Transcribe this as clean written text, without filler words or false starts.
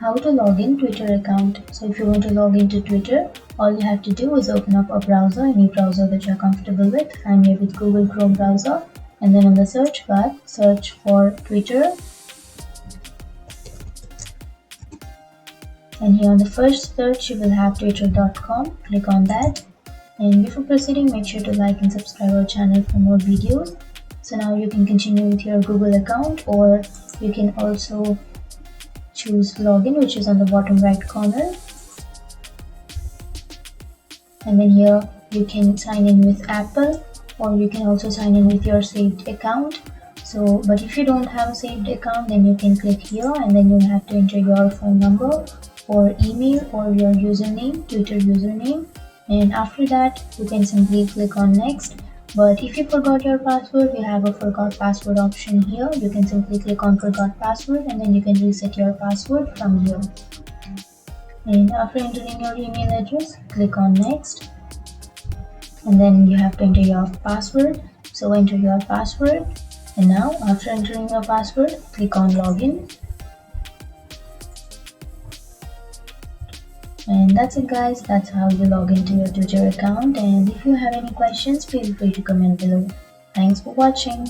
How to log in Twitter account. So if you want to log into Twitter, all you have to do is open up a browser, any browser that you're comfortable with. I'm here with Google Chrome browser, and then on the search bar, search for Twitter. And here on the first search, you will have twitter.com. Click on that. And before proceeding, make sure to like and subscribe our channel for more videos. So now you can continue with your Google account, or you can also choose login, which is on the bottom right corner. And then here you can sign in with Apple, or you can also sign in with your saved account. But if you don't have a saved account, then you can click here, and then you have to enter your phone number or email or your username, Twitter username. And after that, you can simply click on next. But if you forgot your password, you have a forgot password option here. You can simply click on forgot password, and then you can reset your password from here. And after entering your email address, click on next. And then you have to enter your password. So enter your password. And now after entering your password, click on login. And that's it, guys. That's how you log into your Twitter account. And if you have any questions, feel free to comment below. Thanks for watching.